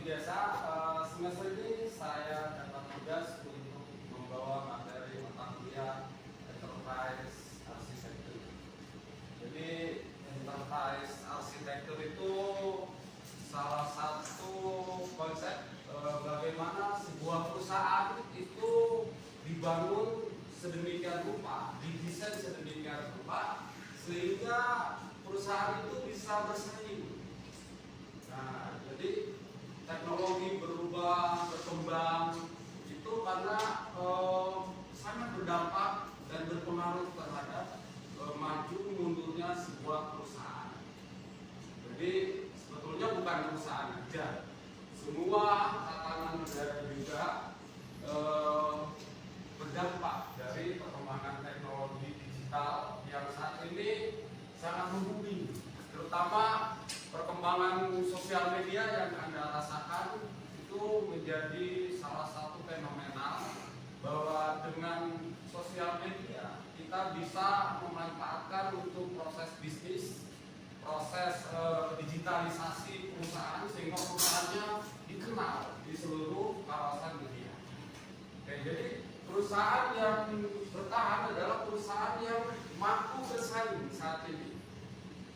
biasa, semester ini saya dapat tugas untuk membawa materi mata kuliah Enterprise Architecture. Jadi Enterprise Architecture itu salah satu konsep bagaimana sebuah perusahaan itu dibangun sedemikian rupa, didesain sedemikian rupa sehingga perusahaan itu bisa bersaing. Nah, jadi teknologi berubah, berkembang itu karena sangat berdampak dan berpengaruh terhadap maju mundurnya sebuah perusahaan. Jadi sebetulnya bukan perusahaan aja, semua tatanan negara juga berdampak dari perkembangan teknologi digital yang saat ini sangat membumi, terutama perkembangan sosial media yang Anda rasakan itu menjadi salah satu fenomenal bahwa dengan sosial media kita bisa memanfaatkan untuk proses bisnis, proses digitalisasi perusahaan sehingga perusahaannya dikenal di seluruh kawasan dunia. Oke, jadi perusahaan yang bertahan adalah perusahaan yang mampu bersaing saat ini.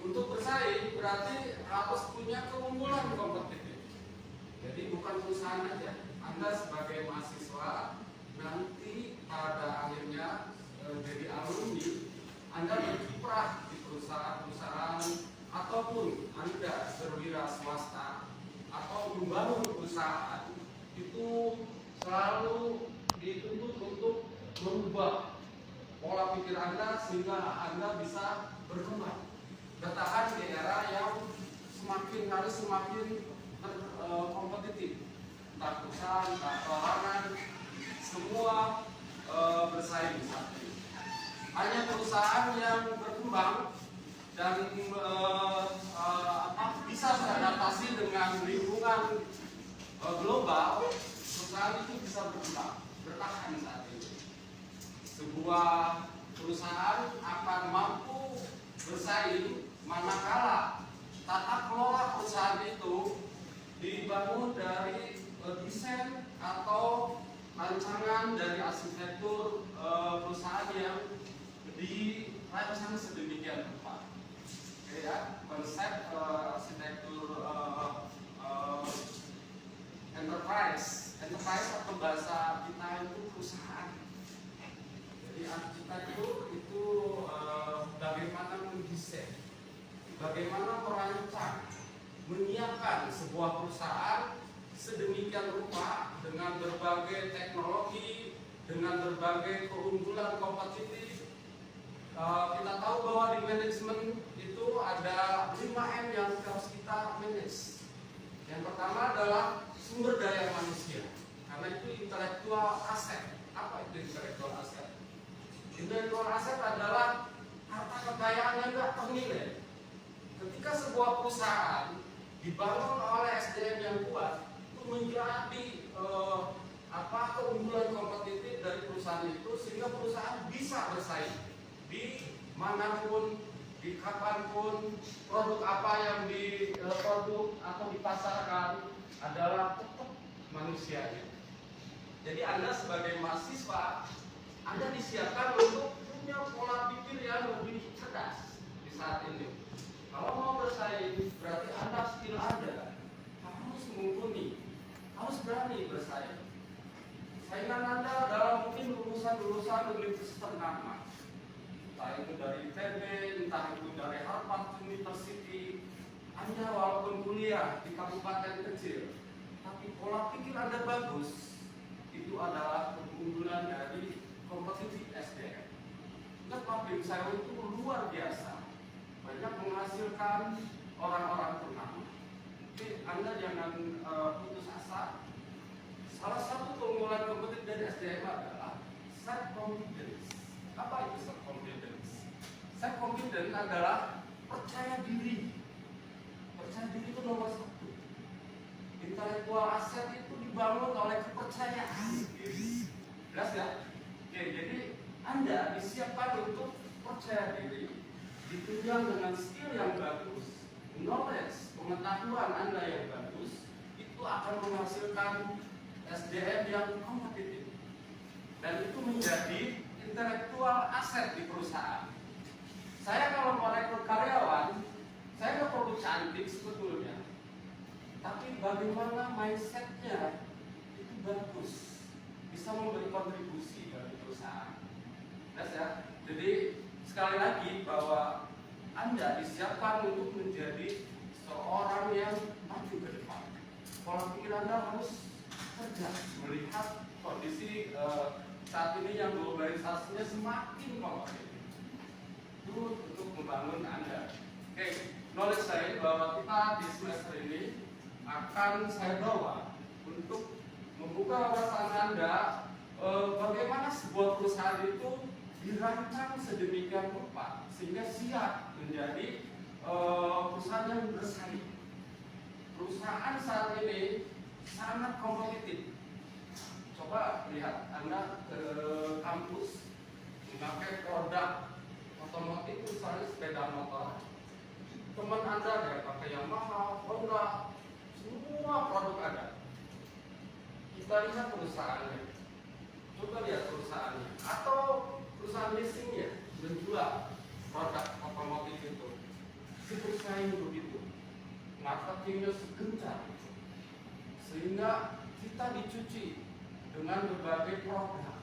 Untuk bersaing berarti harus punya keunggulan kompetitif. Jadi bukan perusahaan aja. Anda sebagai mahasiswa nanti pada akhirnya jadi alumni, Anda berkiprah di perusahaan-perusahaan ataupun Anda berwira swasta atau membangun perusahaan itu selalu dituntut untuk merubah pola pikir Anda sehingga Anda bisa berkembang, bertahan di era yang harus semakin kompetitif. Entah perusahaan, entah perorangan, semua bersaing saat ini. Hanya perusahaan yang berkembang dan bisa beradaptasi dengan lingkungan global, perusahaan itu bisa berkembang, bertahan saat ini. Sebuah perusahaan akan mampu bersaing manakala tata kelola perusahaan itu dibangun dari desain atau rancangan dari arsitektur perusahaan yang dirancang sedemikian rupa. Oke ya, konsep arsitektur enterprise atau bahasa kita itu perusahaan. Jadi arsitektur itu bagaimana mendesain, bagaimana merancang, menyiapkan sebuah perusahaan sedemikian rupa dengan berbagai teknologi, dengan berbagai keunggulan kompetitif. Kita tahu bahwa di manajemen itu ada 5M yang harus kita manage. Yang pertama adalah sumber daya manusia, karena itu intelektual aset. Apa itu intelektual aset? Intelektual aset adalah harta kekayaan yang tidak ternilai. Ketika sebuah perusahaan dibangun oleh SDM yang kuat, itu menjadi keunggulan kompetitif dari perusahaan itu sehingga perusahaan bisa bersaing di manapun, di kapanpun. Produk apa yang diproduk atau dipasarkan adalah tetap manusianya. Jadi Anda sebagai mahasiswa, Anda disiapkan untuk punya pola pikir yang lebih cerdas di saat ini. Kalau mau bersaing berarti Anda skill Anda harus mumpuni, harus berani bersaing. Saingan Anda dalam mungkin lulusan universitas ternama, entah itu dari ITB, entah itu dari Harvard University. Anda walaupun kuliah di kabupaten kecil, tapi pola pikir Anda bagus, itu adalah keunggulan dari kompetitif SDM. Ingat pabrik saya itu luar biasa, banyak menghasilkan orang-orang ternama. Jadi Anda jangan putus asa. Salah satu keunggulan kompetitif dari SDM adalah self confidence. Apa itu self confidence? Self confidence adalah percaya diri. Percaya diri itu nomor satu. Intelektual aset itu dibangun oleh kepercayaan diri. Jelas ya? Oke, jadi Anda disiapkan untuk percaya diri, ditunjang dengan skill yang bagus, knowledge, pengetahuan Anda yang bagus, itu akan menghasilkan SDM yang kompetitif. Dan itu menjadi intelektual aset di perusahaan. Saya kalau mau rekrut karyawan, saya nggak perlu cantik sebetulnya. Tapi bagaimana mindsetnya itu bagus, bisa memberi kontribusi bagi perusahaan. Ya? Jadi sekali lagi bahwa Anda disiapkan untuk menjadi seorang yang maju ke depan. Pola pikir Anda harus kerja, melihat kondisi saat ini yang globalisasinya semakin kompetitif. Itu untuk membangun Anda. Oke, knowledge saya bahwa kita di semester ini akan saya bawa untuk membuka wawasan Anda bagaimana sebuah perusahaan itu dirancang sedemikian rupa sehingga siap menjadi perusahaan yang bersaing. Perusahaan saat ini sangat kompetitif. Coba lihat Anda ke kampus memakai produk otomotif, misalnya sepeda motor. Teman Anda ada pakai Yamaha, Honda, semua produk ada. Kita lihat perusahaannya. Coba lihat perusahaannya. Atau perusahaan leasingnya menjual produk otomotif itu. Si bersaing begitu. Marketingnya segencar. Sehingga kita dicuci dengan berbagai produk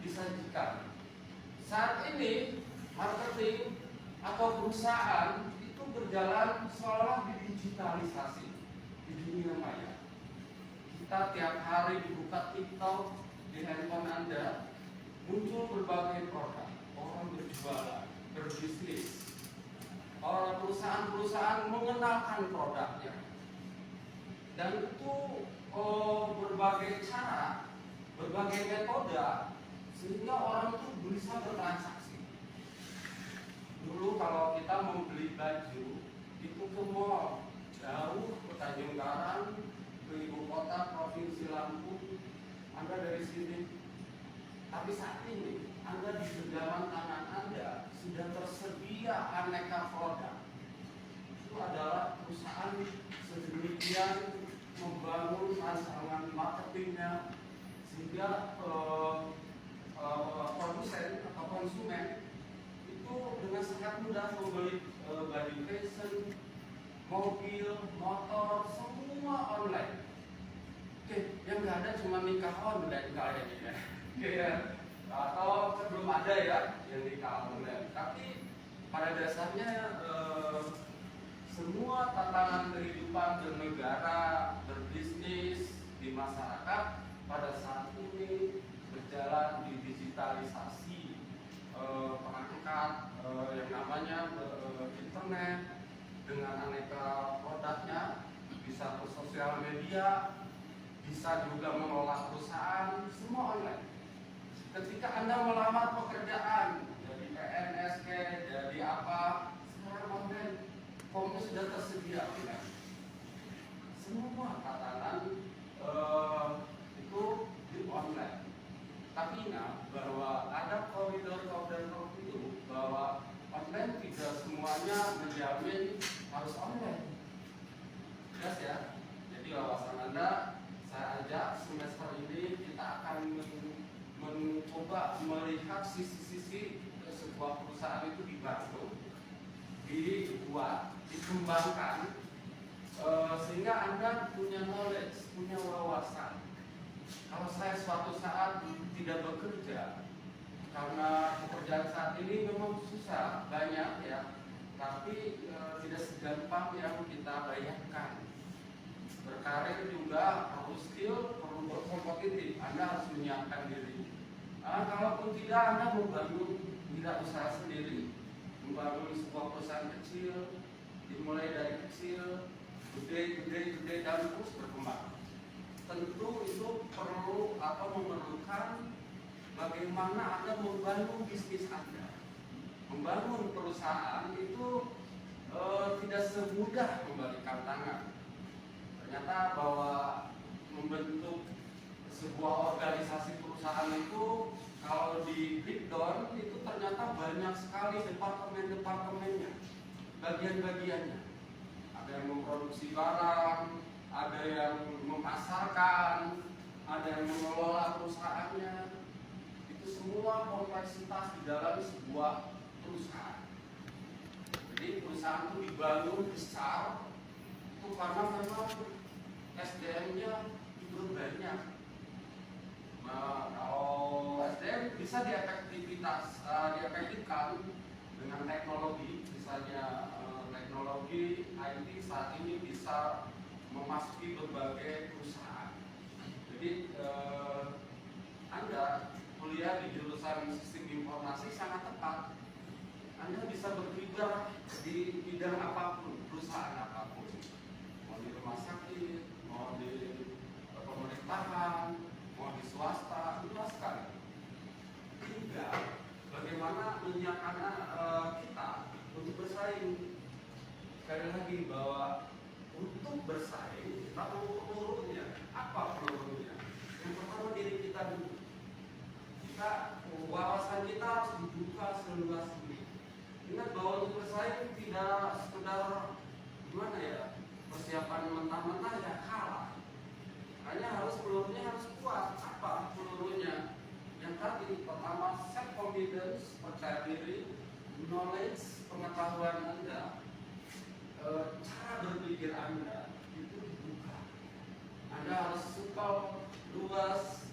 disajikan. Saat ini marketing atau perusahaan itu berjalan seolah didigitalisasi di dunia maya. Kita tiap hari dibuka TikTok di handphone Anda, muncul berbagai produk, orang berjualan, berbisnis. Perusahaan-perusahaan mengenalkan produknya, dan itu berbagai cara, berbagai metode, sehingga orang itu bisa bertransaksi. Dulu kalau kita mau beli baju itu ke mall, jauh ke Tanjung Karang, ke ibu kota provinsi Lampung, Anda dari sini. Tapi saat ini Anda di genggaman tangan Anda sudah tersedia aneka produk. Itu adalah perusahaan sedemikian membangun rancangan marketingnya sehingga produsen atau konsumen itu dengan sangat mudah membeli baju fashion, mobil, motor, semua online. Oke, yang nggak ada cuma nikah online kali ini ya. Ya, atau belum ada ya yang nikah online. Tapi pada dasarnya semua tantangan kehidupan bernegara, berbisnis di masyarakat pada saat ini berjalan di digitalisasi, perangkat yang namanya internet dengan aneka produknya, bisa ke sosial media, bisa juga mengelola perusahaan, semua online. Ketika Anda melamar pekerjaan, jadi PNS, jadi apa, sekarang online, formnya sudah tersedia, kan? Semua tatanan itu di online. Tapi ingat bahwa ada koridor-koridor itu, bahwa online tidak semuanya menjamin harus online. Jelas ya? Jadi wawasan Anda, saya ajak semester ini kita akan mencoba melihat sisi-sisi sebuah perusahaan itu dibangun, dibuat, dikembangkan, sehingga Anda punya knowledge, punya wawasan. Kalau saya suatu saat tidak bekerja, karena pekerjaan saat ini memang susah, banyak ya, tapi tidak segampang yang kita bayangkan. Berkarir juga perlu skill, perlu berkompetitif. Anda harus menyiapkan diri. Kalaupun tidak, Anda membangun wirausaha sendiri, membangun sebuah perusahaan kecil, dimulai dari kecil, gede dan terus berkembang. Tentu itu perlu atau memerlukan bagaimana Anda membangun bisnis Anda. Membangun perusahaan itu tidak semudah membalikan tangan. Ternyata bahwa membentuk sebuah organisasi perusahaan itu kalau di breakdown itu ternyata banyak sekali departemen-departemennya, bagian-bagiannya. Ada yang memproduksi barang, ada yang memasarkan, ada yang mengelola perusahaannya. Itu semua kompleksitas di dalam sebuah perusahaan. Jadi perusahaan itu dibangun besar itu karena memang SDM-nya itu banyak. Nah, kalau SDM bisa diefektifkan dengan teknologi, misalnya teknologi IT saat ini bisa memasuki berbagai perusahaan. Jadi Anda kuliah di jurusan sistem informasi sangat tepat. Anda bisa berkibar di bidang apapun, perusahaan apapun, mau di rumah sakit, mau di pemerintahan, mau di swasta, luas sekali. Tinggal bagaimana menyiapkan kita untuk bersaing. Sekali lagi bahwa untuk bersaing kita perlu pelurunya. Apa pelurunya? Yang pertama diri kita dulu. Wawasan kita harus dibuka seluas ini. Ingat bahwa untuk bersaing tidak sekedar gimana ya, persiapan mentah-mentah ya kalah. Hanya harus pelurunya harus kuat. Apa pelurunya? Yang tadi pertama self confidence, percaya diri, knowledge, pengetahuan Anda, cara berpikir Anda itu dibuka. Anda harus suka luas,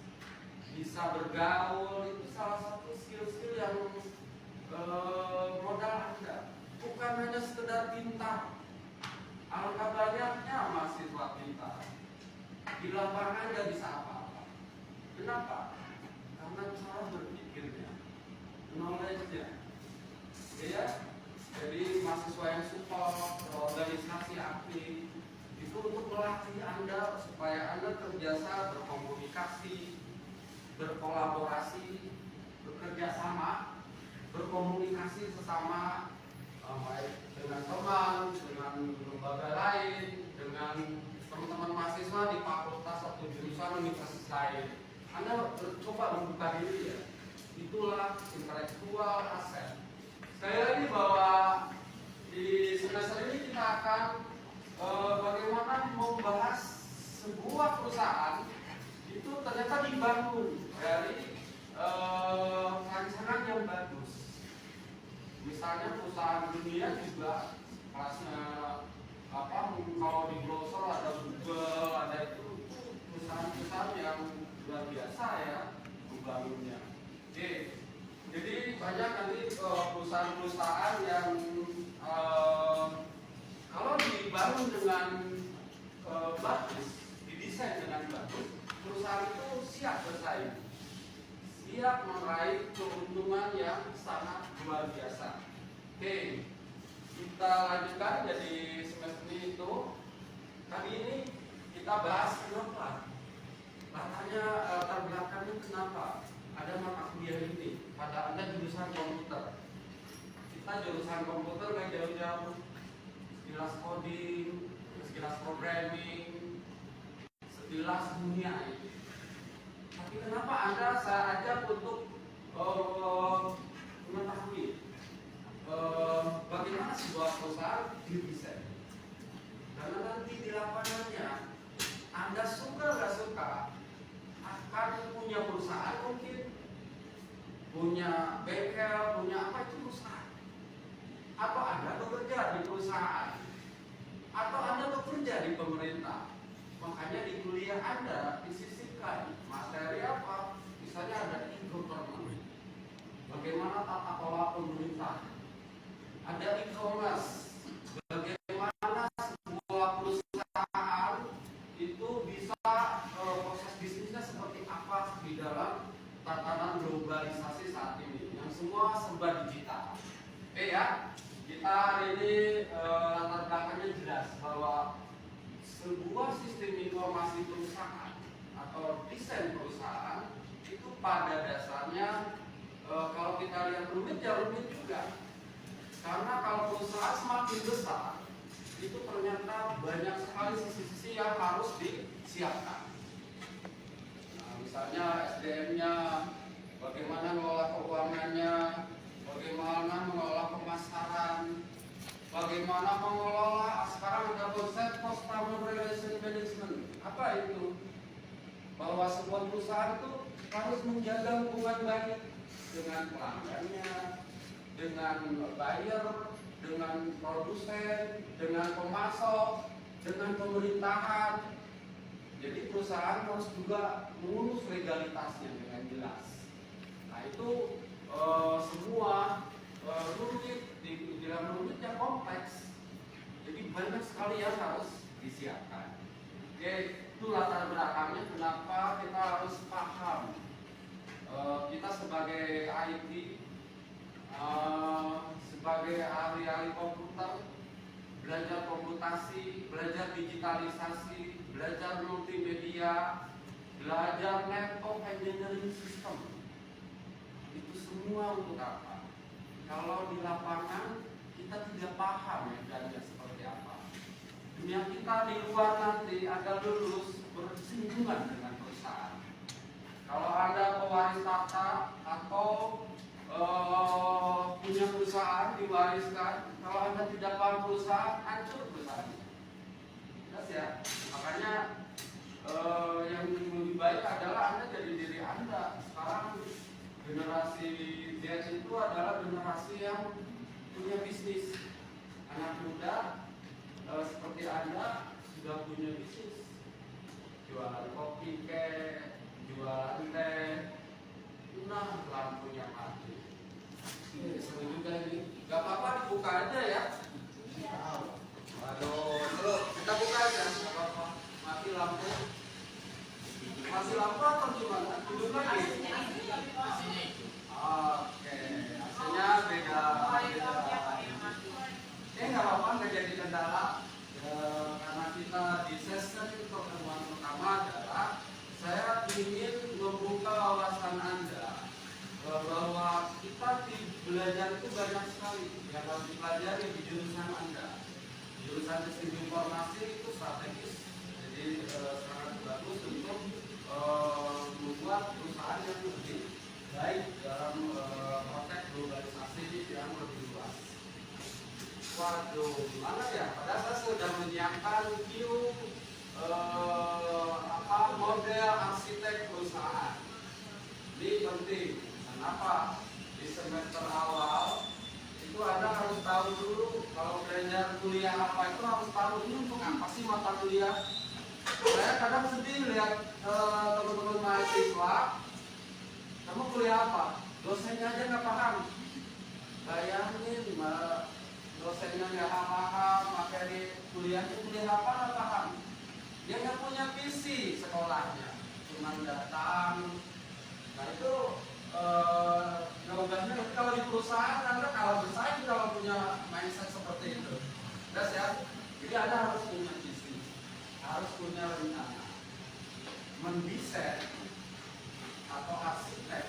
bisa bergaul, itu salah satu skill-skill yang modal Anda. Bukan hanya sekedar pintar. Alangkah banyaknya mahasiswa pintar. Di lapangan Anda bisa apa-apa. Kenapa? Karena cara berpikirnya, knowledge-nya. Ya, jadi mahasiswa yang support, organisasi aktif, itu untuk melatih Anda supaya Anda terbiasa berkomunikasi, berkolaborasi, bekerja sama, berkomunikasi sesama, baik dengan teman, dengan lembaga lain, dengan teman-teman mahasiswa di fakultas atau jurusan universitas lain. Anda coba membuka diri ya. Itulah intelektual aset. Sekali lagi bahwa di semester ini kita akan bagaimana membahas sebuah perusahaan itu ternyata dibangun dari rancangan yang bagus. Misalnya perusahaan dunia juga kelasnya kalau di browser ada Google, ada itu perusahaan-perusahaan yang luar biasa ya membangunnya. Oke. Jadi banyak nanti perusahaan-perusahaan yang kalau dibangun dengan bagus, didesain dengan bagus, perusahaan itu siap bersaing, siap meraih keuntungan yang sangat luar biasa. Oke, kita lanjutkan jadi semester ini itu. Kali ini kita bahas kenapa, latar belakangnya kenapa ada mata kuliah ini. Pada Anda jurusan komputer, kita jurusan komputer nggak jauh-jauh, sekilas coding, sekilas programming, sekilas dunia ini. Tapi kenapa saya ajak untuk mengetahui bagaimana sebuah perusahaan didesain? Karena nanti di lapangannya Anda suka nggak suka akan punya perusahaan, mungkin punya bengkel, punya apa itu perusahaan. Atau Anda bekerja di perusahaan, atau Anda bekerja di pemerintah. Makanya di kuliah Anda disisipkan materi apa? Misalnya ada e-government, bagaimana tata kelola pemerintah. Ada e-commerce, bagaimana sebuah perusahaan itu bisa proses bisnisnya seperti apa di dalam tatanan globalisasi saat ini, yang semua serba digital. Oke ya, kita hari ini latar belakangnya jelas bahwa sebuah sistem informasi perusahaan atau desain perusahaan itu pada dasarnya kalau kita lihat rumit ya rumit juga. Karena kalau perusahaan semakin besar, itu ternyata banyak sekali sisi-sisi yang harus disiapkan. Nah, misalnya SDM-nya, bagaimana mengelola keuangannya, bagaimana mengelola pemasaran, bagaimana mengelola. Sekarang ada konsep customer relation management. Apa itu? Bahwa sebuah perusahaan itu harus menjaga hubungan baik dengan pelanggannya, dengan buyer, dengan produsen, dengan pemasok, dengan pemerintahan. Jadi perusahaan harus juga mengurus legalitasnya dengan jelas. Nah itu semua rumit, di dalam rumitnya kompleks. Jadi banyak sekali yang harus disiapkan. Oke, itu latar belakangnya kenapa kita harus paham. Kita sebagai IT, sebagai ahli-ahli komputer, belajar komputasi, belajar digitalisasi, belajar multimedia, belajar network engineering system. Itu semua untuk apa? Kalau di lapangan kita tidak paham medannya seperti apa. Dunia kita di luar nanti agar lulus bersinggungan dengan perusahaan. Kalau Anda pewaris tahta atau punya perusahaan diwariskan, kalau Anda tidak paham perusahaan, hancur perusahaan. Jelas ya. Makanya yang lebih baik adalah Anda jadi diri Anda. Sekarang generasi Z itu adalah generasi yang punya bisnis. Anak muda seperti Anda sudah punya bisnis, jualan kopi, jualan teh, nah lampunya mati. Ini seru juga ini. Gak apa-apa dibuka aja ya. Waduh, terus kita buka aja. Gak apa-apa. Mati lampu. Mati lampu atau gimana? Hidup lagi. Oke, hasilnya beda. Nggak apa-apa, nggak jadi kendala. Karena kita di sesi pertemuan pertama adalah saya ingin membuka wawasan Anda bahwa kita di belajar itu banyak sekali yang harus dipelajari di jurusan Anda. Jurusan sistem informasi itu strategis, jadi sangat bagus untuk membuat perusahaan yang lebih baik dalam konteks globalisasi yang lebih luas. Waduh, gimana ya? Padahal saya sudah menyiapkan model arsitek perusahaan. Ini penting. Kenapa? Di semester awal itu Anda harus tahu dulu kalau belajar kuliah apa itu harus tahu ini untuk apa sih mata kuliah. Saya kadang sedih lihat teman-teman mahasiswa, kamu kuliah apa? Dosennya aja nggak paham. Bayangin, dosennya nggak paham, makanya kuliahnya kuliah apa nggak paham. Dia nggak punya visi sekolahnya, cuma datang. Nah itu jawabannya kalau di perusahaan Anda kalau bersaing kalau punya mindset seperti itu, jelas ya. Jadi Anda harus punya visi, harus punya rencana, mendesain atau arsitek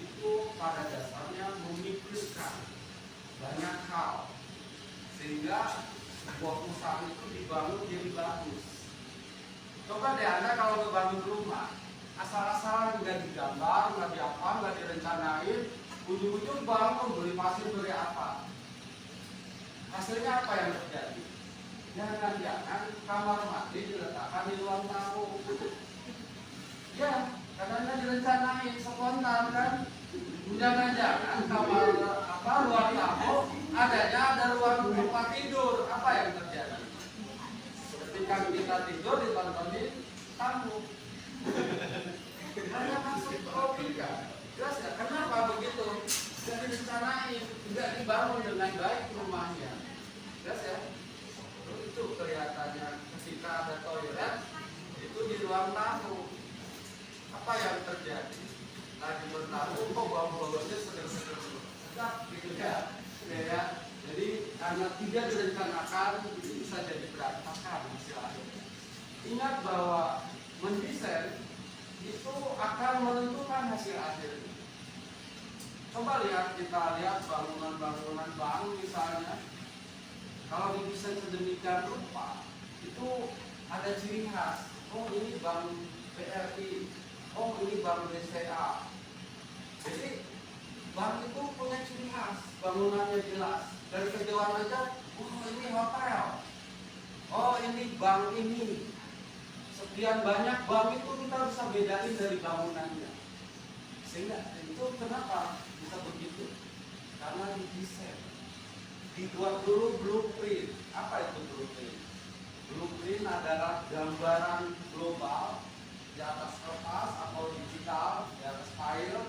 itu pada dasarnya memikirkan banyak hal sehingga sebuah perusahaan itu dibangun jadi bagus. Coba deh Anda kalau ngebangun rumah, asal-asalan nggak digambar, nggak diapa, nggak direncanain, ujung-ujung bangun beli pasir beli apa? Hasilnya apa yang terjadi? Jangan-jangan kamar mandi diletakkan di ruang tamu. Ya, kadang-kadang direncanain spontan kan? Jangan-jangan kamar ruang tamu adanya ada ruang tempat tidur. Apa yang terjadi? Ketika kita tidur ditontonin tamu. Hanya masuk logika. Jelas ya? Kenapa begitu? Tidak direncanain, tidak dibangun dengan baik rumahnya. Jelas ya? Itu kelihatannya ketika ada toilet itu di ruang tamu. Apa yang terjadi? Lagi bertamu, kok bau-baunya seger-seger sedap gitu ya. Ya. Jadi karena tidak direncanakan itu bisa jadi berantakan istilahnya. Ingat bahwa mendesain itu akan menentukan hasil akhirnya. Coba kita lihat bangunan-bangunan bank misalnya. Kalau didesain sedemikian rupa, itu ada ciri khas. Oh ini bank BRI, oh ini bank BCA. Jadi bank itu punya ciri khas, bangunannya jelas. Dari kejauhan aja Oh ini hotel, oh ini bank ini. Sekian banyak bank itu kita bisa bedain dari bangunannya. Sehingga itu kenapa bisa begitu? Karena didesain, dibuat dulu blueprint. Apa itu blueprint? Blueprint adalah gambaran global di atas kertas atau digital, di atas file.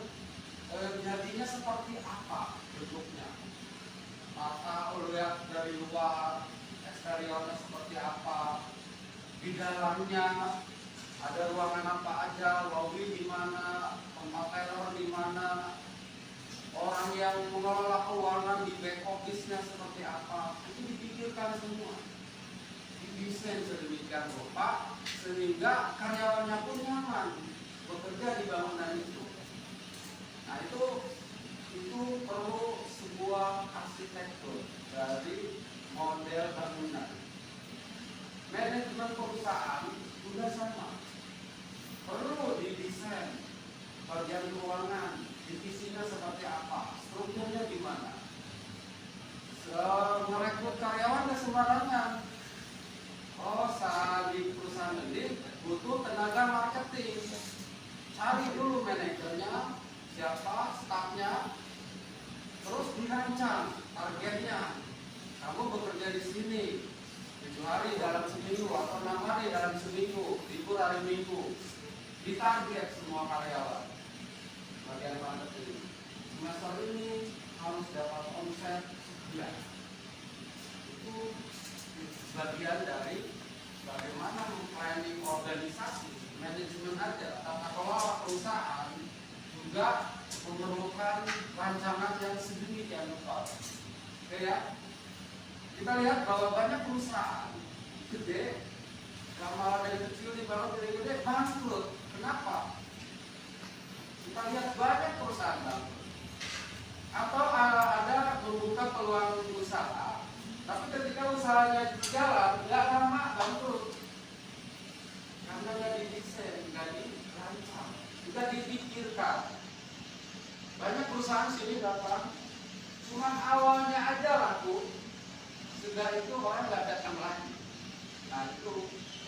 Jadinya seperti apa bentuknya? Maka lihat dari luar, eksteriornya seperti apa, di dalamnya ada ruangan apa aja, lobby di mana, tempat teller di mana, orang yang mengelola keuangan di back office-nya seperti apa. Itu dipikirkan semua, didesain sedemikian rupa sehingga karyawannya pun nyaman bekerja di bangunan itu. Nah itu perlu sebuah arsitektur dari model bangunan. Manajemen perusahaan juga sama, perlu didesain bagian keuangan, divisinya seperti apa, strukturnya gimana. Merekrut karyawan ke sembarangan. Oh, saat di perusahaan ini butuh tenaga marketing, cari dulu manajernya siapa, stafnya, terus dirancang targetnya. Kamu bekerja di sini 7 hari dalam seminggu atau 6 hari dalam seminggu, libur hari Minggu. Ditarget semua karyawan. Bagian marketing. Semester ini harus dapat omset sekian. Itu bagian dari bagaimana planning organisasi, manajemen aja, tata kelola perusahaan juga memerlukan rancangan yang sedemikian rupa. Oke ya, kita lihat bahwa banyak perusahaan gede, yang malah dari kecil dibangun dari gede bangkrut. Kenapa? Kita lihat banyak perusahaan bangkrut. Atau ada membuka peluang usaha, tapi ketika usahanya jalan, nggak lama bangkrut. Karena nggak didesain, nggak dirancang, nggak dipikirkan. Banyak perusahaan sini datang, cuma awalnya aja laku, sudah itu orang nggak datang lagi. Nah itu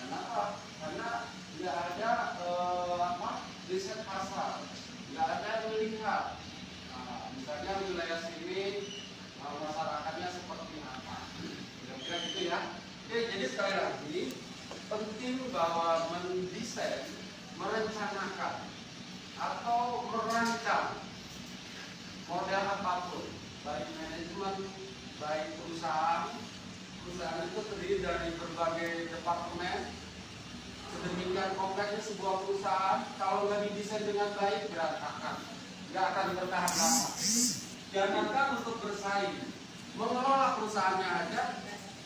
kenapa? Karena nggak ada riset pasar, nggak ada melihat. Nah, misalnya wilayah sini masyarakatnya seperti apa, kira-kira gitu ya. Oke, jadi sekali lagi penting bahwa mendesain, merencanakan atau merancang model apapun, baik manajemen, baik perusahaan itu terdiri dari berbagai departemen. Sedemikian kompleksnya sebuah perusahaan, kalau nggak didesain dengan baik berantakan, nggak akan bertahan lama. Jangankan untuk bersaing, mengelola perusahaannya aja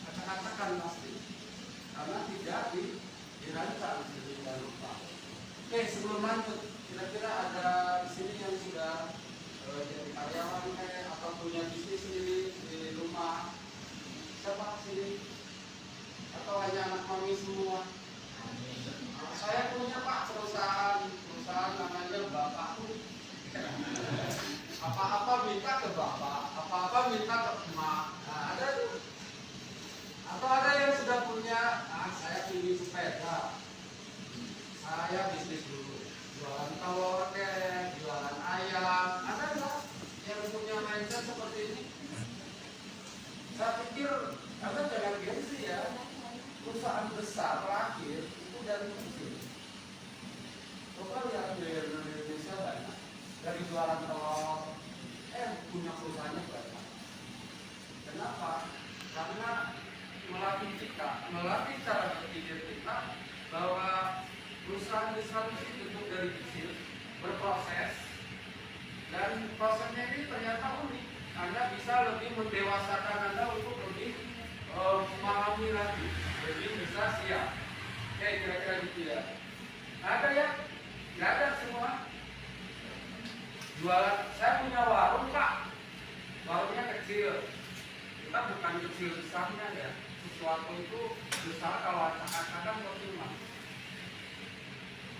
acak-acakan pasti, karena tidak dirancang sedemikian rupa. Oke, sebelum lanjut, kira-kira ada di sini yang sudah jadi karyawan atau punya bisnis sendiri di rumah? Siapa sini? Atau hanya anak mami semua? Saya punya Pak perusahaan namanya Bapakku. Apa-apa minta ke bapak, apa-apa minta ke emak. Nah, ada tuh. Atau ada yang sudah punya, saya pilih sepeda, saya bisnis dulu, jualan telur, jualan ayam. Ada nggak yang punya mindset seperti ini? Saya pikir, Anda jangan gengsi ya. Perusahaan besar terakhir itu dari kecil. Coba lihat di Indonesia banyak. Dari jualan telur, punya perusahaannya banyak. Kenapa? Karena melatih cara berpikir kita bahwa perusahaan besar itu dibentuk dari kecil, berproses, dan prosesnya ini ternyata unik. Anda bisa lebih mendewasakan Anda untuk lebih memahami lagi, lebih bisa siap. Oke, kira-kira gitu ya. Ada ya? Nggak ada semua. Jualan, saya punya warung Pak, warungnya kecil. Kita bukan kecil besarnya ya. Sesuatu itu besar kalau acak-acakan percuma.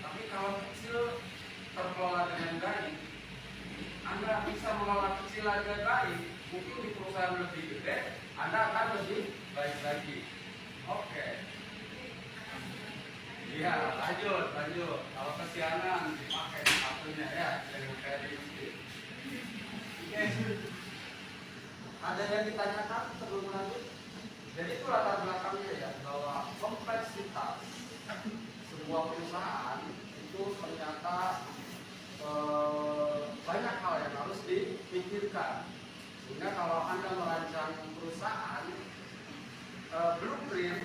Tapi kalau kecil terkelola dengan baik, Anda bisa mengelola kecil aja baik. Mungkin di perusahaan lebih gede, Anda akan lebih baik lagi. Oke. Iya, lanjut. Kalau kesiangan dipakai satunya ya, yang kayak ini. Oke. Ada yang ditanyakan sebelum lanjut? Jadi itu latar belakangnya ya, bahwa kompleksitas sebuah perusahaan itu ternyata banyak hal yang harus dipikirkan. Sehingga kalau Anda merancang perusahaan, blueprint